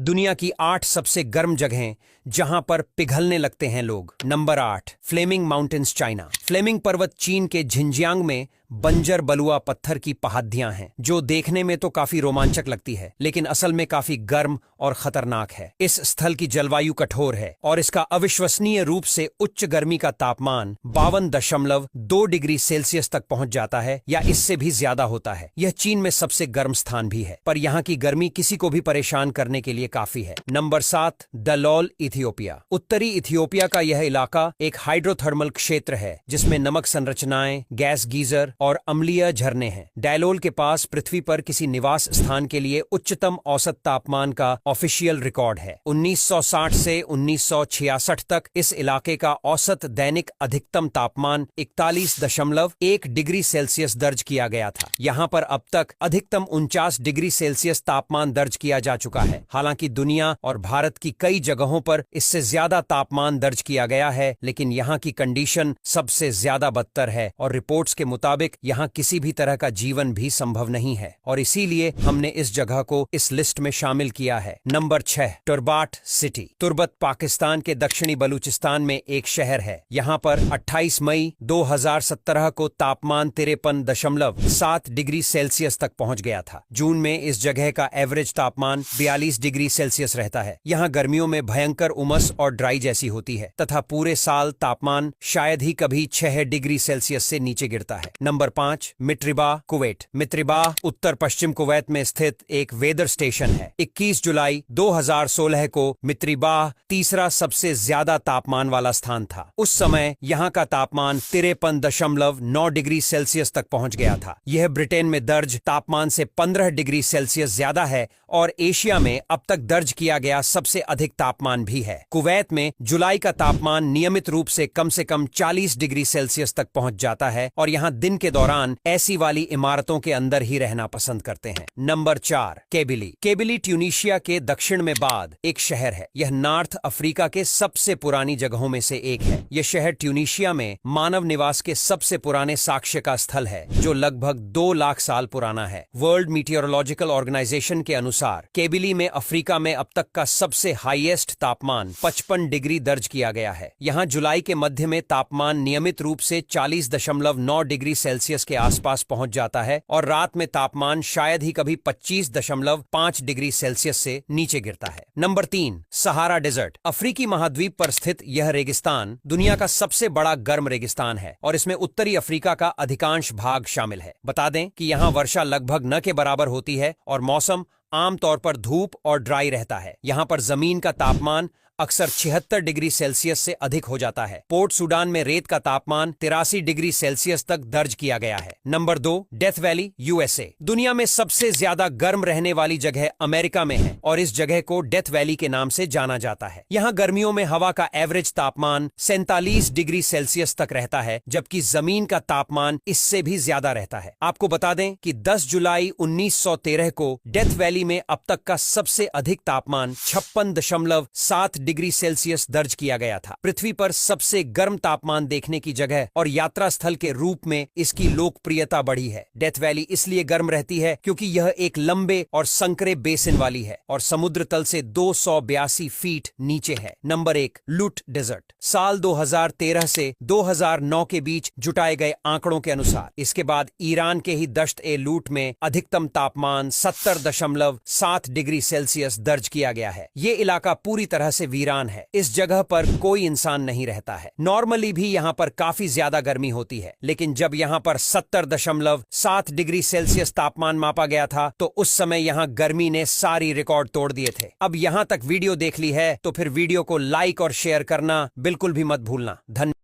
दुनिया की 8 सबसे गर्म जगहें जहां पर पिघलने लगते हैं लोग। Number 8, flaming mountains China. फ्लेमिंग पर्वत चीन के झिंजियांग में बंजर बलुआ पत्थर की पहाड़ियां हैं जो देखने में तो काफी रोमांचक लगती है, लेकिन असल में काफी गर्म और खतरनाक है। इस स्थल की जलवायु कठोर है और इसका अविश्वसनीय रूप से उच्च गर्मी का तापमान 52.2 डिग्री सेल्सियस तक पहुंच जाता है या इससे भी ज्यादा होता है। यह चीन में सबसे गर्म स्थान भी है, पर यहाँ की गर्मी किसी को भी परेशान करने के लिए काफी है। Number 7, Dallol Ethiopia. उत्तरी इथियोपिया का यह इलाका एक हाइड्रोथर्मल क्षेत्र है जिसमें नमक संरचनाएं, गैस गीजर और अम्लीय झरने हैं। डैलोल के पास पृथ्वी पर किसी निवास स्थान के लिए उच्चतम औसत तापमान का ऑफिशियल रिकॉर्ड है। 1960 से 1966 तक इस इलाके का औसत दैनिक अधिकतम तापमान 41.1 डिग्री सेल्सियस दर्ज किया गया था। यहाँ पर अब तक अधिकतम 49 डिग्री सेल्सियस तापमान दर्ज किया जा चुका है। हालांकि दुनिया और भारत की कई जगहों पर इससे ज्यादा तापमान दर्ज किया गया है, लेकिन यहाँ की कंडीशन सबसे ज्यादा बदतर है और रिपोर्ट्स के मुताबिक यहाँ किसी भी तरह का जीवन भी संभव नहीं है और इसीलिए हमने इस जगह को इस लिस्ट में शामिल किया है। Number 6, Turbat city. तुर्बत पाकिस्तान के दक्षिणी बलूचिस्तान में एक शहर है। यहाँ पर 28 मई 2017 को तापमान 53.7 डिग्री सेल्सियस तक पहुंच गया था। जून में इस जगह का एवरेज तापमान 42 डिग्री सेल्सियस रहता है। यहाँ गर्मियों में भयंकर उमस और ड्राई जैसी होती है तथा पूरे साल तापमान शायद ही कभी 6 डिग्री सेल्सियस से नीचे गिरता है। Number 5, Mitribah, Kuwait. मित्रिबा उत्तर पश्चिम कुवैत में स्थित एक वेदर स्टेशन है। 21 जुलाई 2016 को मित्रिबा तीसरा सबसे ज्यादा तापमान वाला स्थान था। उस समय यहाँ का तापमान 53.9 डिग्री सेल्सियस तक पहुंच गया था। यह ब्रिटेन में दर्ज तापमान से 15 डिग्री सेल्सियस ज्यादा है और एशिया में अब तक दर्ज किया गया सबसे अधिक तापमान भी है। कुवैत में जुलाई का तापमान नियमित रूप से कम 40 डिग्री सेल्सियस तक पहुंच जाता है और यहाँ दिन के दौरान ऐसी वाली इमारतों के अंदर ही रहना पसंद करते हैं। नंबर 4, केबिली। केबिली ट्यूनीशिया के दक्षिण में बाद एक शहर है। यह नॉर्थ अफ्रीका के सबसे पुरानी जगहों में से एक है। यह शहर ट्यूनीशिया में मानव निवास के सबसे पुराने साक्ष्य का स्थल है जो लगभग 2 लाख साल पुराना है। वर्ल्ड मीटियोरोलॉजिकल ऑर्गेनाइजेशन के अनुसार केबिली में अफ्रीका में अब तक का सबसे हाईएस्ट तापमान 55 डिग्री दर्ज किया गया है। यहाँ जुलाई के मध्य में तापमान नियमित रूप से 40.9 डिग्री सेल्सियस के आसपास पहुंच जाता है और रात में तापमान शायद ही कभी 25.5 डिग्री सेल्सियस से नीचे गिरता है। Number 3, Sahara desert. अफ्रीकी महाद्वीप पर स्थित यह रेगिस्तान दुनिया का सबसे बड़ा गर्म रेगिस्तान है और इसमें उत्तरी अफ्रीका का अधिकांश भाग शामिल है। बता दें कि यहाँ वर्षा लगभग न के बराबर होती है और मौसम आमतौर पर धूप और ड्राई रहता है। यहाँ पर जमीन का तापमान अक्सर 76 डिग्री सेल्सियस से अधिक हो जाता है। पोर्ट सुडान में रेत का तापमान 83 डिग्री सेल्सियस तक दर्ज किया गया है। Number 2, death valley, USA. दुनिया में सबसे ज्यादा गर्म रहने वाली जगह अमेरिका में है और इस जगह को डेथ वैली के नाम से जाना जाता है। यहाँ गर्मियों में हवा का एवरेज तापमान 47 डिग्री सेल्सियस तक रहता है, जबकि जमीन का तापमान इससे भी ज्यादा रहता है। आपको बता दें कि 10 जुलाई 1913 को डेथ वैली में अब तक का सबसे अधिक तापमान 56.7 डिग्री सेल्सियस दर्ज किया गया था। पृथ्वी पर सबसे गर्म तापमान देखने की जगह और यात्रा स्थल के रूप में इसकी लोकप्रियता बढ़ी है। डेथ वैली इसलिए गर्म रहती है क्योंकि यह एक लंबे और संकरे बेसिन वाली है और समुद्र तल से 282 फीट नीचे है। नंबर 1, लूट डेजर्ट। साल 2013 से 2009 के बीच जुटाए गए आंकड़ों के अनुसार इसके बाद ईरान के ही दश्त ए लूट में अधिकतम तापमान 70.7 डिग्री सेल्सियस दर्ज किया गया है। ये इलाका पूरी तरह से वीरान है। इस जगह पर कोई इंसान नहीं रहता है। नॉर्मली भी यहाँ पर काफी ज्यादा गर्मी होती है, लेकिन जब यहाँ पर 70.7 डिग्री सेल्सियस तापमान मापा गया था तो उस समय यहाँ गर्मी ने सारी रिकॉर्ड तोड़ दिए थे। अब यहाँ तक वीडियो देख ली है तो फिर वीडियो को लाइक और शेयर करना बिल्कुल भी मत भूलना। धन्यवाद।